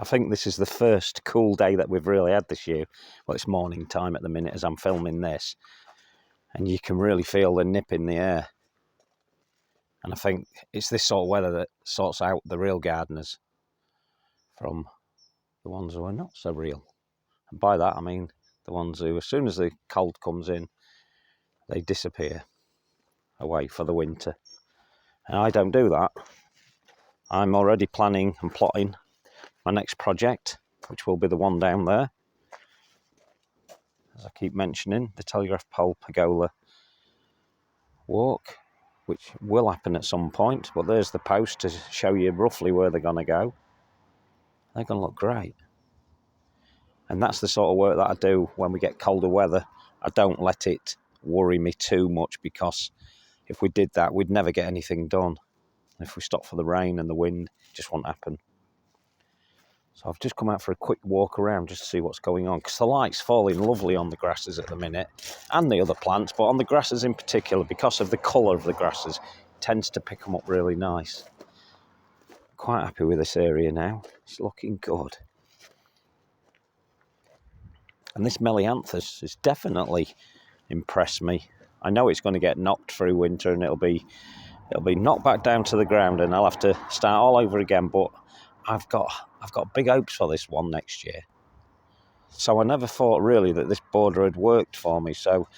I think this is the first cool day that we've really had this year. Well, it's morning time at the minute as I'm filming this, and you can really feel the nip in the air. And I think it's this sort of weather that sorts out the real gardeners from the ones who are not so real. And by that I mean the ones who, as soon as the cold comes in, they disappear away for the winter. And I don't do that. I'm already planning and plotting my next project, which will be the one down there. As I keep mentioning, the Telegraph Pole Pergola walk, which will happen at some point, but there's the post to show you roughly where they're going to go. They're going to look great. And that's the sort of work that I do when we get colder weather. I don't let it worry me too much, because if we did that, we'd never get anything done. If we stop for the rain and the wind, it just won't happen. So I've just come out for a quick walk around just to see what's going on, because the light's falling lovely on the grasses at the minute and the other plants, but on the grasses in particular, because of the colour of the grasses, it tends to pick them up really nice. Quite happy with this area now. It's looking good. And this Melianthus has definitely impressed me. I know it's going to get knocked through winter and it'll be knocked back down to the ground and I'll have to start all over again, but I've got big hopes for this one next year. So I never thought really that this border had worked for me, so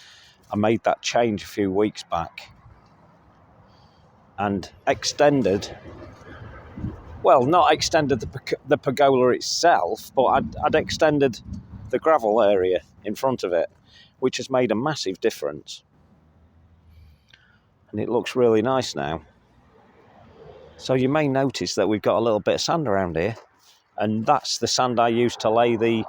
I made that change a few weeks back and extended, well, not extended the pergola itself, but I'd extended the gravel area in front of it, which has made a massive difference. And it looks really nice now. So you may notice that we've got a little bit of sand around here, and that's the sand I used to lay the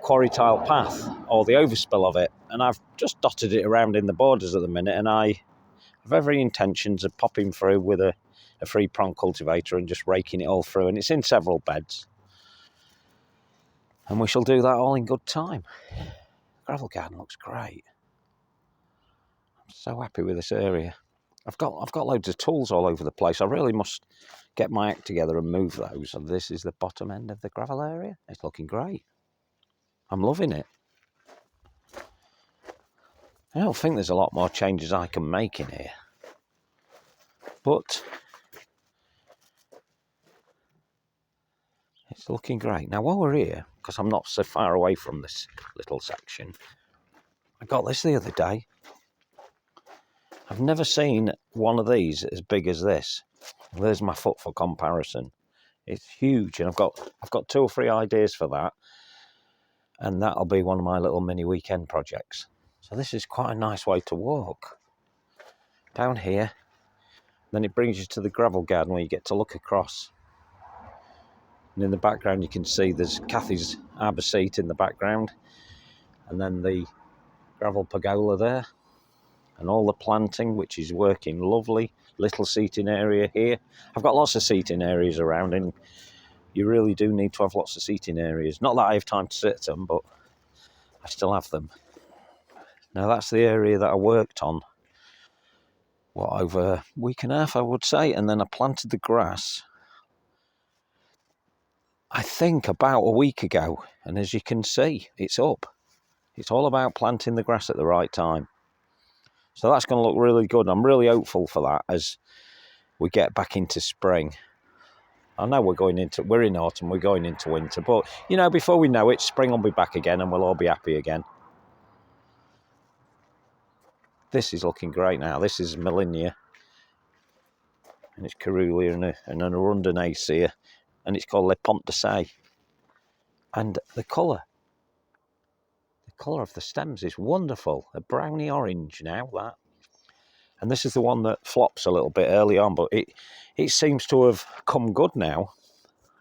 quarry tile path, or the overspill of it, and I've just dotted it around in the borders at the minute, and I have every intentions of popping through with a 3-prong cultivator and just raking it all through, and it's in several beds. And we shall do that all in good time. The gravel garden looks great. I'm so happy with this area. I've got loads of tools all over the place. I really must get my act together and move those. And this is the bottom end of the gravel area. It's looking great. I'm loving it. I don't think there's a lot more changes I can make in here. But it's looking great. Now, while we're here, because I'm not so far away from this little section, I got this the other day. I've never seen one of these as big as this. There's my foot for comparison. It's huge, and I've got 2 or 3 ideas for that, and that'll be one of my little mini weekend projects. So this is quite a nice way to walk. Down here, then it brings you to the gravel garden where you get to look across. And in the background you can see there's Kathy's arbour seat in the background, and then the gravel pergola there, and all the planting, which is working lovely. Little seating area here. I've got lots of seating areas around, and you really do need to have lots of seating areas. Not that I have time to sit at them, but I still have them. Now that's the area that I worked on, over a week and a half, I would say, and then I planted the grass, I think about a week ago, and as you can see, it's up. It's all about planting the grass at the right time. So that's going to look really good. I'm really hopeful for that as we get back into spring. I know we're in autumn, we're going into winter, but you know, before we know it, spring will be back again and we'll all be happy again. This is looking great now. This is Melinia, and it's Caerulea and an Arundinacea, and it's called Le Pont de Say. And the colour of the stems is wonderful. A browny orange now, that. And this is the one that flops a little bit early on, but it seems to have come good now,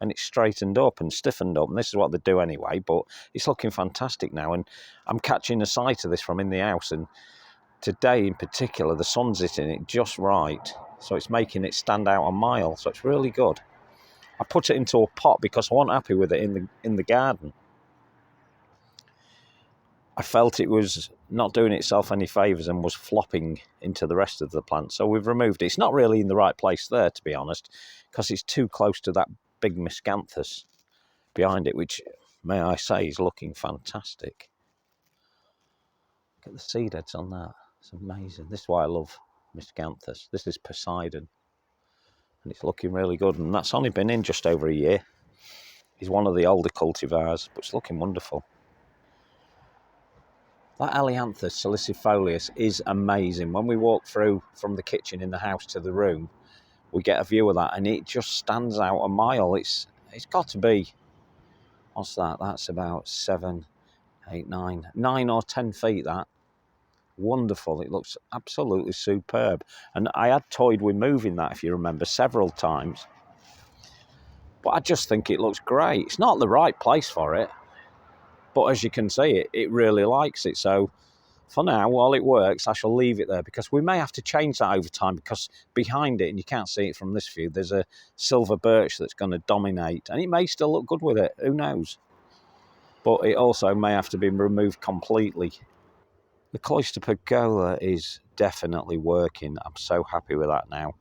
and it's straightened up and stiffened up, and this is what they do anyway, but it's looking fantastic now, and I'm catching a sight of this from in the house, and today in particular the sun's hitting it just right, so it's making it stand out a mile, so it's really good. I put it into a pot because I wasn't happy with it in the garden. I felt it was not doing itself any favours and was flopping into the rest of the plant, so we've removed it. It's not really in the right place there, to be honest, because it's too close to that big miscanthus. behind it, which, may I say, is looking fantastic. Look at the seed heads on that. It's amazing. This is why I love Miscanthus. This is Poseidon. And it's looking really good. And that's only been in just over a year. He's one of the older cultivars, but it's looking wonderful. That Ailanthus salicifolius is amazing. When we walk through from the kitchen in the house to the room, we get a view of that, and it just stands out a mile. It's got to be, what's that? That's about 7, 8, 9 or 10 feet, that. Wonderful. It looks absolutely superb. And I had toyed with moving that, if you remember, several times. But I just think it looks great. It's not the right place for it, but as you can see, it really likes it. So for now, while it works, I shall leave it there, because we may have to change that over time, because behind it, and you can't see it from this view, there's a silver birch that's going to dominate, and it may still look good with it. Who knows? But it also may have to be removed completely. The cloister pergola is definitely working. I'm so happy with that now.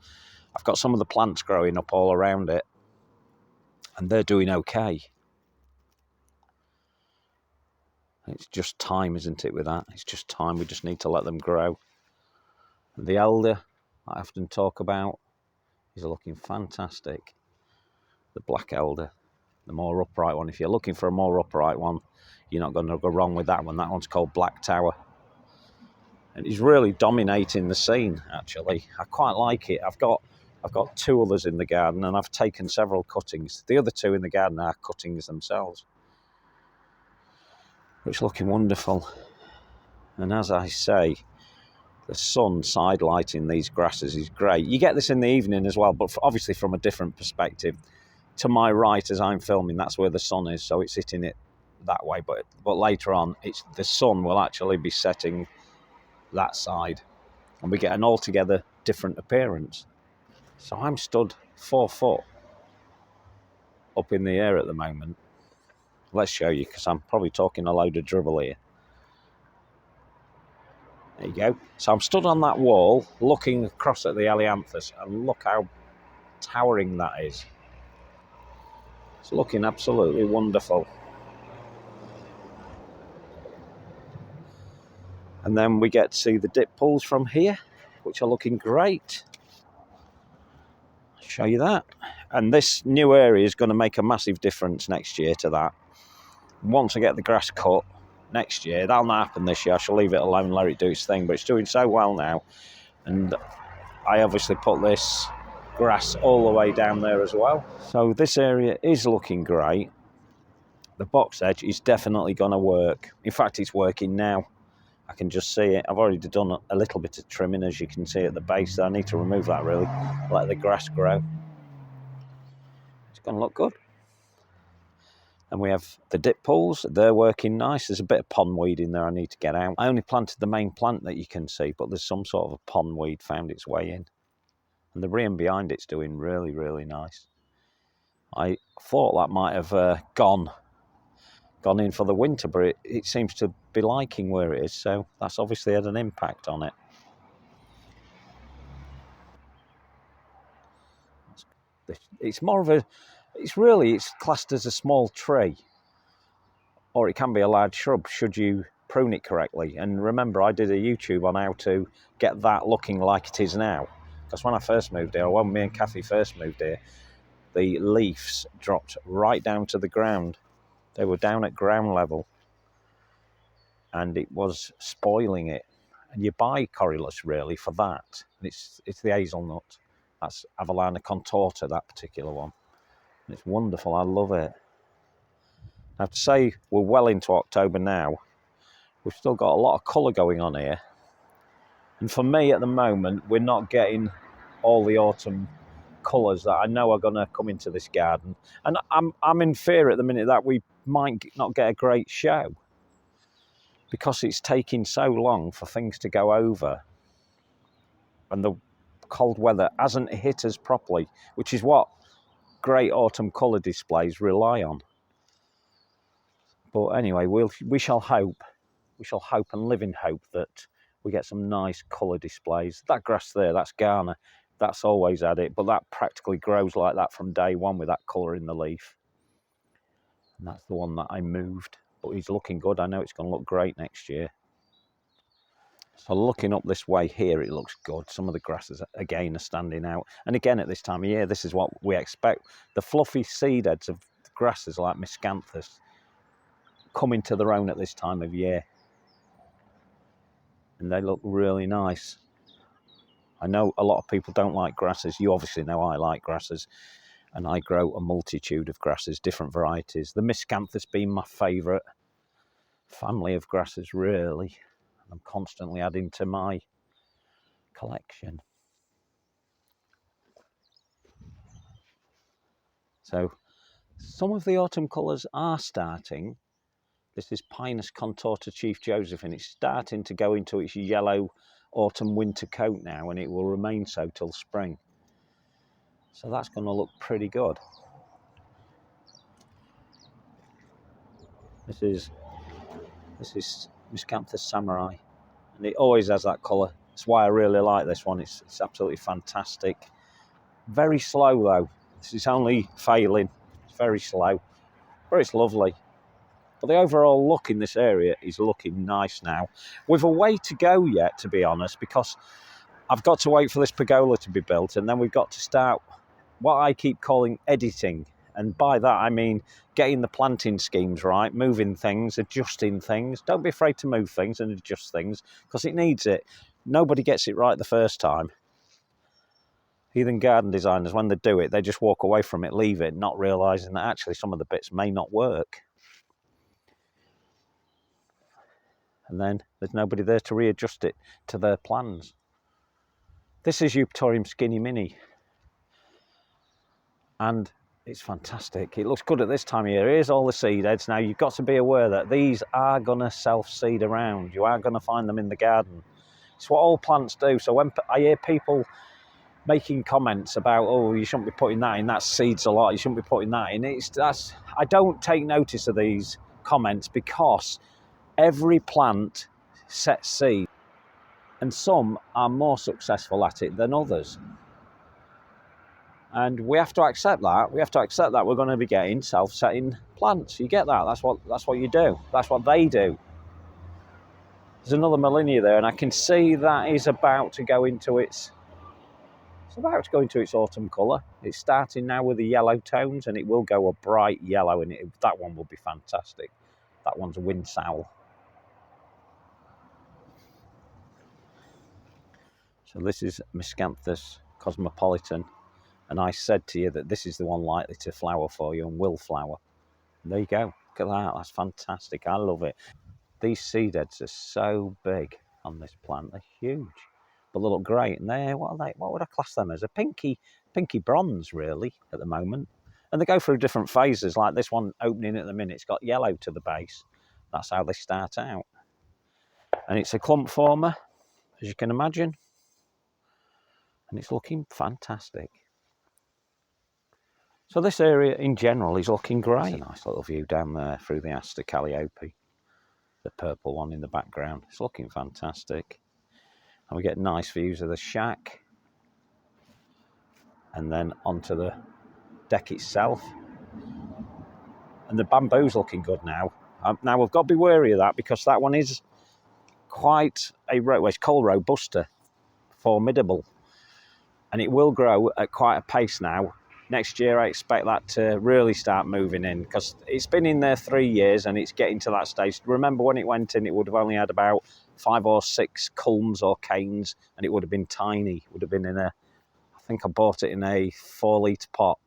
I've got some of the plants growing up all around it, and they're doing okay. It's just time, isn't it, with that? It's just time. We just need to let them grow. And the elder I often talk about is looking fantastic. The black elder, the more upright one. If you're looking for a more upright one, you're not going to go wrong with that one. That one's called Black Tower. And he's really dominating the scene, actually. I quite like it. I've got 2 others in the garden, and I've taken several cuttings. The other 2 in the garden are cuttings themselves. It's looking wonderful. And as I say, the sun side lighting these grasses is great. You get this in the evening as well, but obviously from a different perspective. To my right, as I'm filming, that's where the sun is, so it's hitting it that way. But later on, the sun will actually be setting that side, and we get an altogether different appearance. So I'm stood 4 foot up in the air at the moment. Let's show you, because I'm probably talking a load of dribble here. There you go. So I'm stood on that wall looking across at the Ailanthus, and look how towering that is. It's looking absolutely wonderful. And then we get to see the dip pools from here, which are looking great. I'll show you that. And this new area is going to make a massive difference next year to that. Once I get the grass cut next year, that'll not happen this year. I shall leave it alone, let it do its thing, but it's doing so well now. And I obviously put this grass all the way down there as well. So this area is looking great. The box edge is definitely going to work. In fact, it's working now. I can just see it. I've already done a little bit of trimming, as you can see at the base. So I need to remove that, really. Let the grass grow. It's going to look good. And we have the dip pools. They're working nice. There's a bit of pondweed in there I need to get out. I only planted the main plant that you can see, but there's some sort of a pondweed found its way in. And the rhium behind it's doing really, really nice. I thought that might have gone in for the winter, but it seems to be liking where it is, so that's obviously had an impact on it. It's more of it's classed as a small tree, or it can be a large shrub should you prune it correctly. And remember, I did a YouTube on how to get that looking like it is now, because when I first moved here, when me and Kathy first moved here, the leaves dropped right down to the ground. They were down at ground level, and it was spoiling it. And you buy Corylus really for that. And it's the hazelnut. That's Avellana contorta, that particular one. And it's wonderful. I love it. I have to say, we're well into October now. We've still got a lot of colour going on here. And for me at the moment, we're not getting all the autumn colours that I know are going to come into this garden. And I'm in fear at the minute that we might not get a great show, because it's taking so long for things to go over, and the cold weather hasn't hit us properly, which is what great autumn colour displays rely on. But anyway, we shall hope and live in hope that we get some nice colour displays. That grass there, that's Ghana. That's always had it, but that practically grows like that from day one with that colour in the leaf. And that's the one that I moved, but he's looking good. I know it's going to look great next year. So looking up this way here, it looks good. Some of the grasses, again, are standing out. And again, at this time of year, this is what we expect. The fluffy seed heads of grasses like Miscanthus come into their own at this time of year. And they look really nice. I know a lot of people don't like grasses. You obviously know I like grasses. And I grow a multitude of grasses, different varieties. The Miscanthus being my favourite family of grasses, really. I'm constantly adding to my collection. So some of the autumn colours are starting. This is Pinus contorta Chief Joseph, and it's starting to go into its yellow autumn winter coat now, and it will remain so till spring. So that's going to look pretty good. This is Miscanthus Samurai, and it always has that colour. That's why I really like this one. It's absolutely fantastic. Very slow though. This is only failing. It's very slow, but it's lovely. But the overall look in this area is looking nice now. We've a way to go yet, to be honest, because I've got to wait for this pergola to be built, and then we've got to start what I keep calling editing. And by that, I mean getting the planting schemes right, moving things, adjusting things. Don't be afraid to move things and adjust things, because it needs it. Nobody gets it right the first time. Even garden designers, when they do it, they just walk away from it, leave it, not realising that actually some of the bits may not work. And then there's nobody there to readjust it to their plans. This is Eupatorium Skinny Mini. And it's fantastic. It looks good at this time of year. Here's all the seed heads. Now, you've got to be aware that these are going to self-seed around. You are going to find them in the garden. It's what all plants do. So when I hear people making comments about, oh, you shouldn't be putting that in, that seeds a lot, you shouldn't be putting that in, I don't take notice of these comments, because every plant sets seed, and some are more successful at it than others. And we have to accept that. We have to accept that we're going to be getting self-setting plants. You get that? That's what you do. That's what they do. There's another Molinia there, and I can see that is about to go into its autumn colour. It's starting now with the yellow tones, and it will go a bright yellow, and that one will be fantastic. That one's a windsowl. So this is Miscanthus cosmopolitan. And I said to you that this is the one likely to flower for you and will flower. And there you go. Look at that. That's fantastic. I love it. These seed heads are so big on this plant. They're huge. But they look great. And what are they? What would I class them as? A pinky bronze, really, at the moment. And they go through different phases. Like this one opening at the minute, it's got yellow to the base. That's how they start out. And it's a clump former, as you can imagine. And it's looking fantastic. So this area in general is looking great. It's a nice little view down there through the Aster Calliope, the purple one in the background. It's looking fantastic. And we get nice views of the shack, and then onto the deck itself. And the bamboo's looking good now. Now we've got to be wary of that, because that one is quite it's called robusta, formidable. And it will grow at quite a pace now. Next year, I expect that to really start moving in, because it's been in there 3 years and it's getting to that stage. Remember when it went in, it would have only had about 5 or 6 culms or canes, and it would have been tiny. It would have been I think I bought it in a 4-litre pot.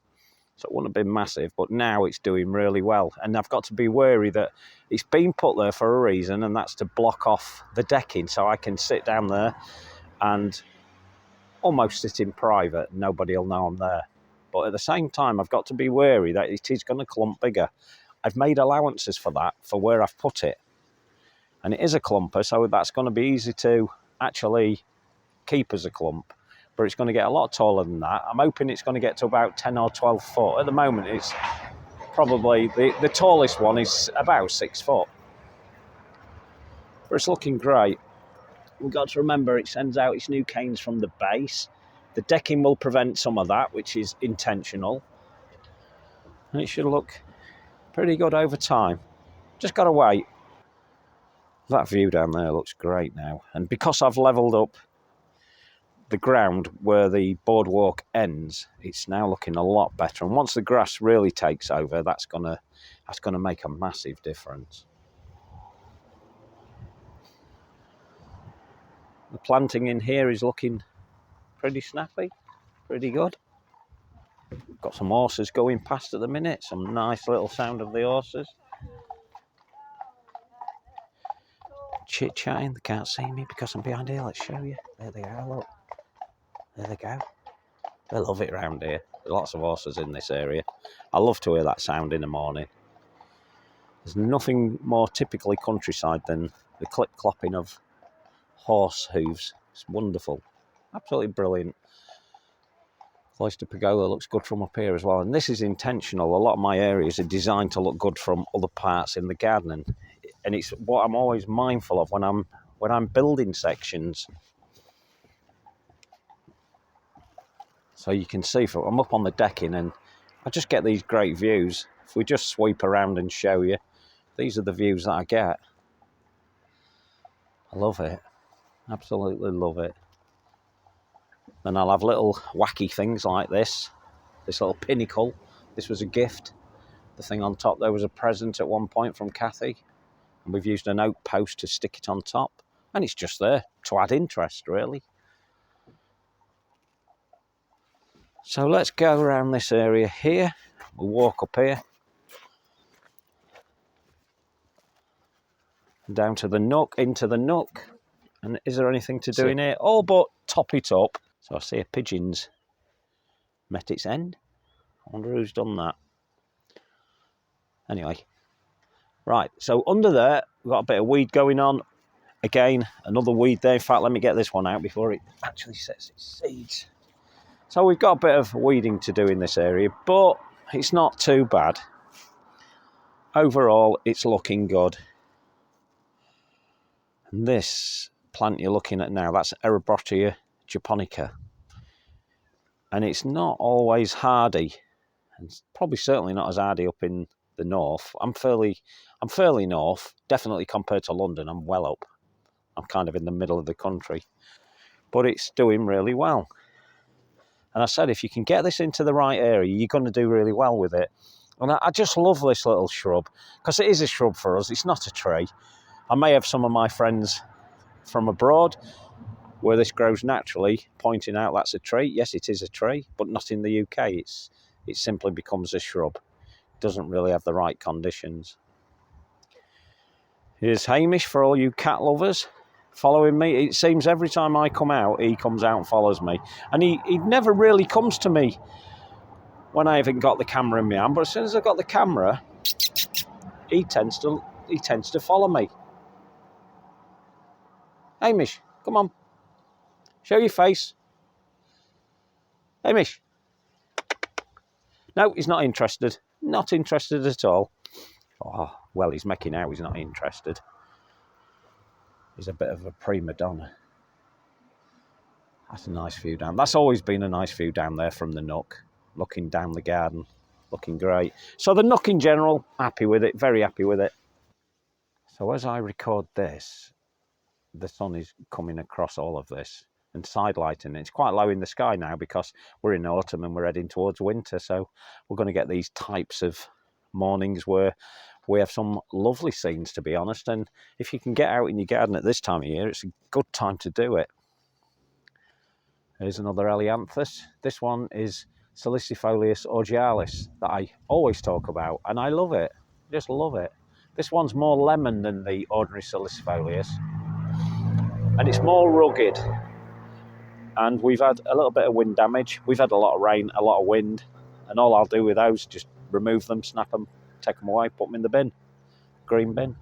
So it wouldn't have been massive, but now it's doing really well. And I've got to be wary that it's been put there for a reason, and that's to block off the decking, so I can sit down there and almost sit in private. Nobody will know I'm there. But at the same time, I've got to be wary that it is going to clump bigger. I've made allowances for that, for where I've put it. And it is a clumper, so that's going to be easy to actually keep as a clump. But it's going to get a lot taller than that. I'm hoping it's going to get to about 10 or 12 foot. At the moment, it's probably, the tallest one is about 6 foot. But it's looking great. We've got to remember it sends out its new canes from the base. The decking will prevent some of that, which is intentional. And it should look Pretty good over time. Just got to wait. That view down there looks great now. And because I've levelled up the ground where the boardwalk ends, it's now looking a lot better. And once the grass really takes over, that's gonna make a massive difference. The planting in here is looking pretty snappy, pretty good. Got some horses going past at the minute, some nice little sound of the horses. Chit-chatting, they can't see me because I'm behind here, let's show you. There they are, look. There they go. They love it round here. There's lots of horses in this area. I love to hear that sound in the morning. There's nothing more typically countryside than the clip-clopping of horse hooves. It's wonderful. Absolutely brilliant. Cloister Pergola looks good from up here as well. And this is intentional. A lot of my areas are designed to look good from other parts in the garden. And it's what I'm always mindful of when I'm building sections. So you can see, I'm up on the decking and I just get these great views. If we just sweep around and show you, these are the views that I get. I love it. Absolutely love it. Then I'll have little wacky things like this little pinnacle. This was a gift. The thing on top there was a present at one point from Kathy. And we've used an oak post to stick it on top. And it's just there to add interest, really. So let's go around this area here. We'll walk up here. Down to the nook, into the nook. And is there anything to do in here? All but top it up. So I see a pigeon's met its end. I wonder who's done that. Anyway. Right, so under there, we've got a bit of weed going on. Again, another weed there. In fact, let me get this one out before it actually sets its seeds. So we've got a bit of weeding to do in this area, but it's not too bad. Overall, it's looking good. And this plant you're looking at now, that's Erebrotia japonica. And it's not always hardy. And it's probably certainly not as hardy up in the north. I'm fairly north, definitely compared to London. I'm well up. I'm kind of in the middle of the country. But it's doing really well. And I said, if you can get this into the right area, you're going to do really well with it. And I just love this little shrub, because it is a shrub for us. It's not a tree. I may have some of my friends from abroad where this grows naturally pointing out that's a tree. Yes, it is a tree, but not in the UK. It simply becomes a shrub. It doesn't really have the right conditions. Here's Hamish for all you cat lovers. Following me. It seems every time I come out, he comes out and follows me. And he never really comes to me when I haven't got the camera in my hand. But as soon as I've got the camera, he tends to follow me. Hamish, come on. Show your face. Hamish. No, he's not interested. Not interested at all. Oh, well, he's making out he's not interested. He's a bit of a prima donna. That's a nice view down. That's always been a nice view down there from the nook, looking down the garden, looking great. So the nook in general, happy with it, very happy with it. So as I record this, the sun is coming across all of this and sidelighting. It's quite low in the sky now because we're in autumn and we're heading towards winter. So we're going to get these types of mornings where we have some lovely scenes, to be honest. And if you can get out in your garden at this time of year, it's a good time to do it. Here's another Elianthus. This one is Salicifolius augealis that I always talk about, and I love it. Just love it. This one's more lemon than the ordinary Salicifolius, and it's more rugged. And we've had a little bit of wind damage. We've had a lot of rain, a lot of wind, and all I'll do with those is just remove them, snap them, take them away, put them in the bin, green bin.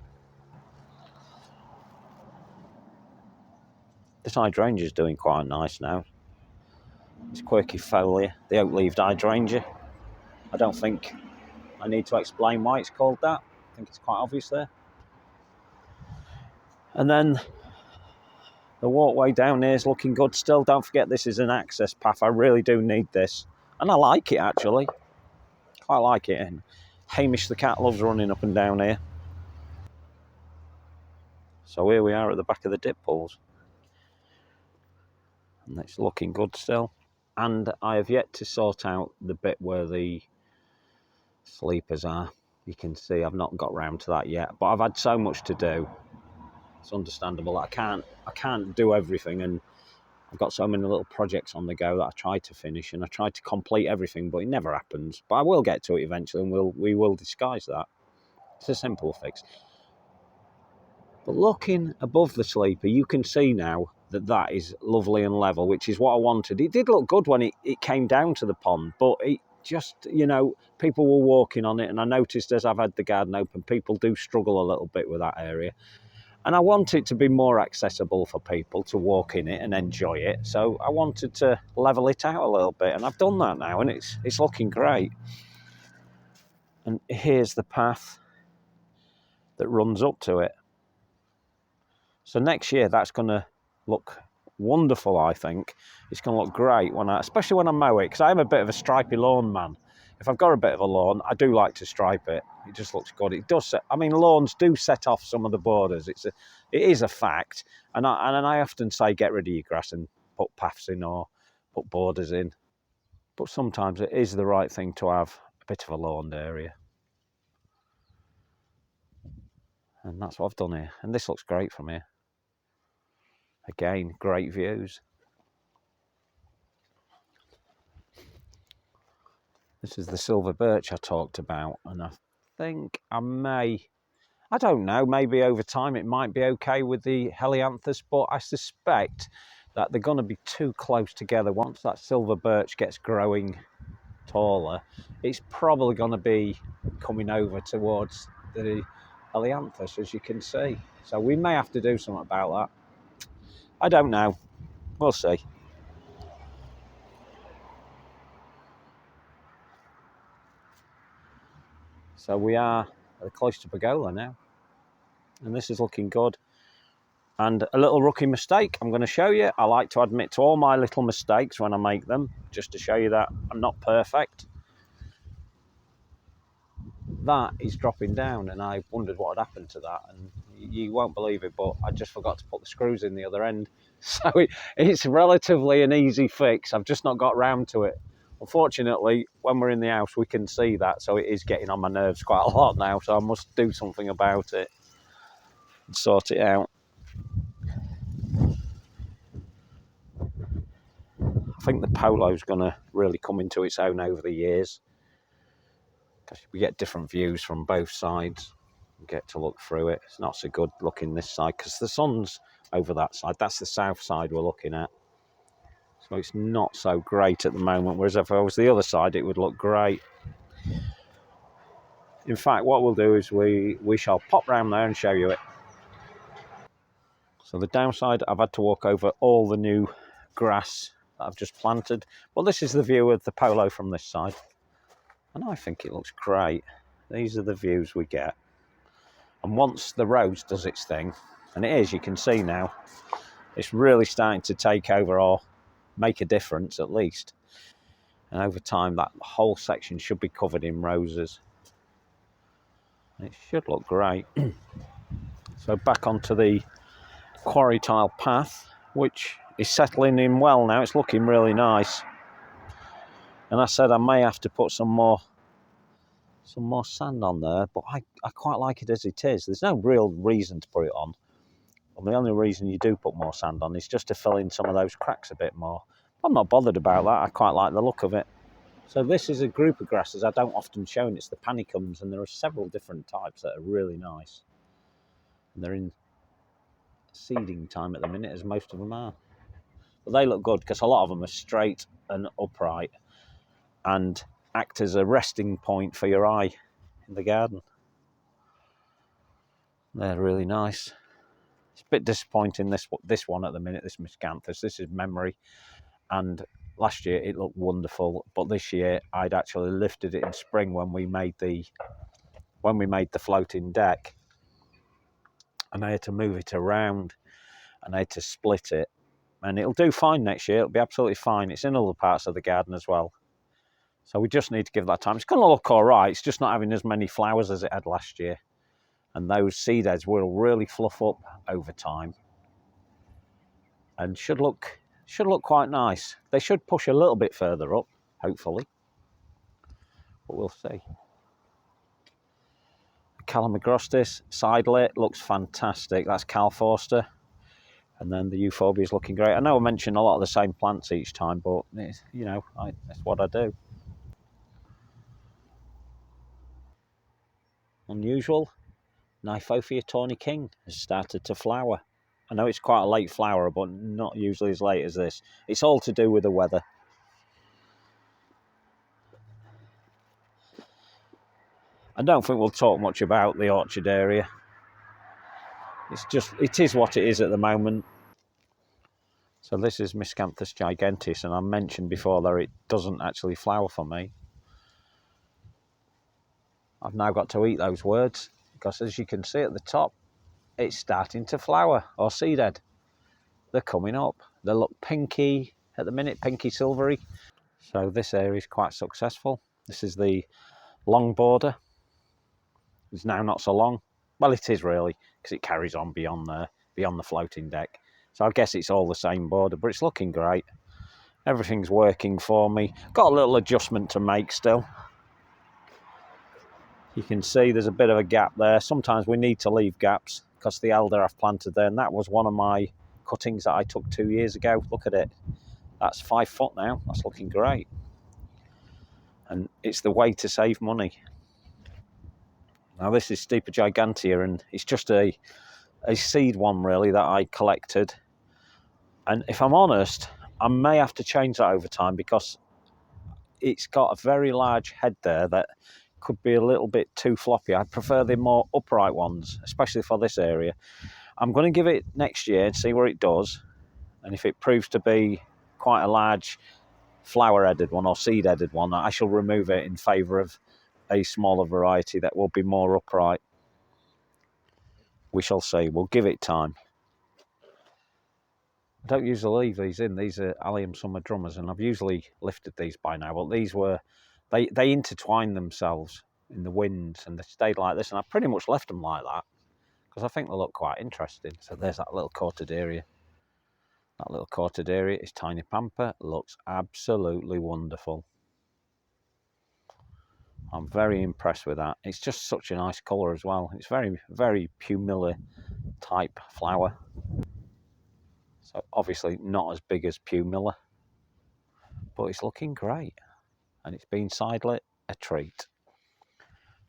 This hydrangea is doing quite nice now. It's quercifolia, the oak-leaved hydrangea. I don't think I need to explain why it's called that. I think it's quite obvious there. And then the walkway down here is looking good still. Don't forget this is an access path. I really do need this. And I like it, actually. Quite like it. And Hamish the cat loves running up and down here. So here we are at the back of the dip pools. And it's looking good still. And I have yet to sort out the bit where the sleepers are. You can see I've not got round to that yet, but I've had so much to do. It's understandable that I can't do everything, and I've got so many little projects on the go that I try to finish, and I try to complete everything, but it never happens. But I will get to it eventually, and we will disguise that. It's a simple fix. But looking above the sleeper, you can see now that is lovely and level, which is what I wanted. It did look good when it came down to the pond, but it just, you know, people were walking on it, and I noticed as I've had the garden open, people do struggle a little bit with that area. And I want it to be more accessible for people to walk in it and enjoy it. So I wanted to level it out a little bit, and I've done that now, and it's looking great. And here's the path that runs up to it. So next year that's going to look wonderful, I think. It's going to look great, especially when I mow it, because I am a bit of a stripy lawn man. If I've got a bit of a lawn, I do like to stripe it. It just looks good. It does. I mean, lawns do set off some of the borders. It is a fact. And I often say get rid of your grass and put paths in or put borders in. But sometimes it is the right thing to have a bit of a lawned area. And that's what I've done here. And this looks great from here. Again, great views. This is the silver birch I talked about, and I think I don't know, maybe over time it might be okay with the helianthus, but I suspect that they're going to be too close together. Once that silver birch gets growing taller, it's probably going to be coming over towards the helianthus, as you can see. So we may have to do something about that. I don't know. We'll see. So we are at the Cloister Pergola now, and this is looking good. And a little rookie mistake I'm going to show you. I like to admit to all my little mistakes when I make them, just to show you that I'm not perfect. That is dropping down, and I wondered what had happened to that, and you won't believe it, but I just forgot to put the screws in the other end. So it's relatively an easy fix. I've just not got round to it. Unfortunately, when we're in the house, we can see that, so it is getting on my nerves quite a lot now, so I must do something about it and sort it out. I think the Polo's going to really come into its own over the years, because we get different views from both sides. We get to look through it. It's not so good looking this side, because the sun's over that side. That's the south side we're looking at. So it's not so great at the moment, whereas if I was the other side, it would look great. In fact, what we'll do is we shall pop round there and show you it. So the downside, I've had to walk over all the new grass that I've just planted. Well, this is the view of the Polo from this side. And I think it looks great. These are the views we get. And once the rose does its thing, and it is, you can see now, it's really starting to take over or make a difference at least. And over time, that whole section should be covered in roses. It should look great. So back onto the quarry tile path, which is settling in well now. It's looking really nice. And I said I may have to put some more sand on there, but I quite like it as it is. There's no real reason to put it on. And the only reason you do put more sand on is just to fill in some of those cracks a bit more. I'm not bothered about that. I quite like the look of it. So this is a group of grasses I don't often show, and it's the panicums, and there are several different types that are really nice. And they're in seeding time at the minute, as most of them are. But they look good because a lot of them are straight and upright and act as a resting point for your eye in the garden. They're really nice. It's a bit disappointing, this one at the minute, this Miscanthus. This is Memory, and last year it looked wonderful, but this year I'd actually lifted it in spring when we made the floating deck, and I had to move it around and I had to split it, and it'll do fine next year. It'll be absolutely fine. It's in other parts of the garden as well. So we just need to give that time. It's going to look all right. It's just not having as many flowers as it had last year. And those seed heads will really fluff up over time. And should look quite nice. They should push a little bit further up, hopefully. But we'll see. Calamagrostis, side lit, looks fantastic. That's Cal Forster. And then the euphorbia is looking great. I know I mention a lot of the same plants each time, but, you know, that's what I do. Unusual. Kniphofia tawny king has started to flower. I know it's quite a late flower, but not usually as late as this. It's all to do with the weather. I don't think we'll talk much about the orchard area. It is what it is at the moment. So this is Miscanthus giganteus, and I mentioned before that it doesn't actually flower for me. I've now got to eat those words, because as you can see at the top, it's starting to flower, or seed head. They're coming up. They look pinky at the minute, pinky silvery. So this area is quite successful. This is the long border. It's now not so long. Well, it is really, because it carries on beyond the floating deck. So I guess it's all the same border, but it's looking great. Everything's working for me. Got a little adjustment to make still. You can see there's a bit of a gap there. Sometimes we need to leave gaps because the elder I've planted there, and that was one of my cuttings that I took 2 years ago. Look at it. That's 5 foot now. That's looking great. And it's the way to save money. Now this is Stipa gigantea, and it's just a seed one really that I collected. And if I'm honest, I may have to change that over time because it's got a very large head there that could be a little bit too floppy. I prefer the more upright ones, especially for this area. I'm going to give it next year and see where it does. And if it proves to be quite a large flower-headed one or seed-headed one, I shall remove it in favour of a smaller variety that will be more upright. We shall see. We'll give it time. I don't usually leave these in. These are Allium summer drummers, and I've usually lifted these by now. But these were, they intertwined themselves in the winds, and they stayed like this. And I pretty much left them like that because I think they look quite interesting. So there's that little Cortaderia. That little Cortaderia is Tiny Pamper. Looks absolutely wonderful. I'm very impressed with that. It's just such a nice colour as well. It's very, very Pumila type flower. So obviously not as big as Pumila, but it's looking great. And it's been side lit, a treat. I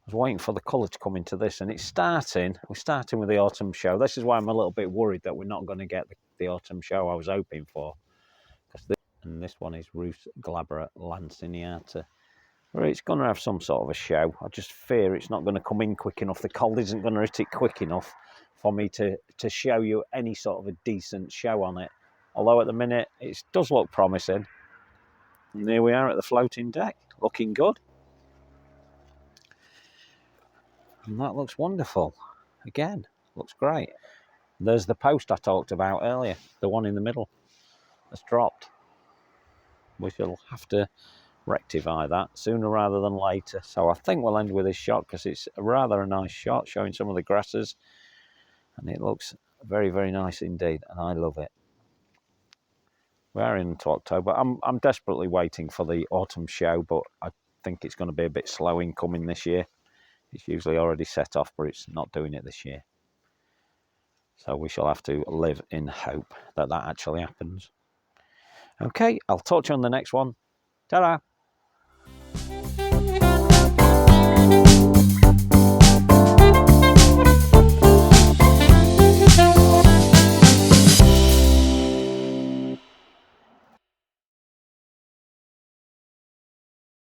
was waiting for the colour to come into this, and it's starting. We're starting with the autumn show. This is why I'm a little bit worried that we're not going to get the autumn show I was hoping for. And this one is Rus glabra lanceolata. Well, it's going to have some sort of a show. I just fear it's not going to come in quick enough. The cold isn't going to hit it quick enough for me to show you any sort of a decent show on it. Although at the minute, it does look promising. And here we are at the floating deck, looking good. And that looks wonderful. Again, looks great. There's the post I talked about earlier, the one in the middle that's dropped. We shall have to rectify that sooner rather than later. So I think we'll end with this shot because it's a nice shot showing some of the grasses, and it looks very, very nice indeed, and I love it. We're into October. I'm desperately waiting for the autumn show, but I think it's going to be a bit slow in coming this year. It's usually already set off, but it's not doing it this year. So we shall have to live in hope that that actually happens. Okay, I'll talk to you on the next one. Ta-da!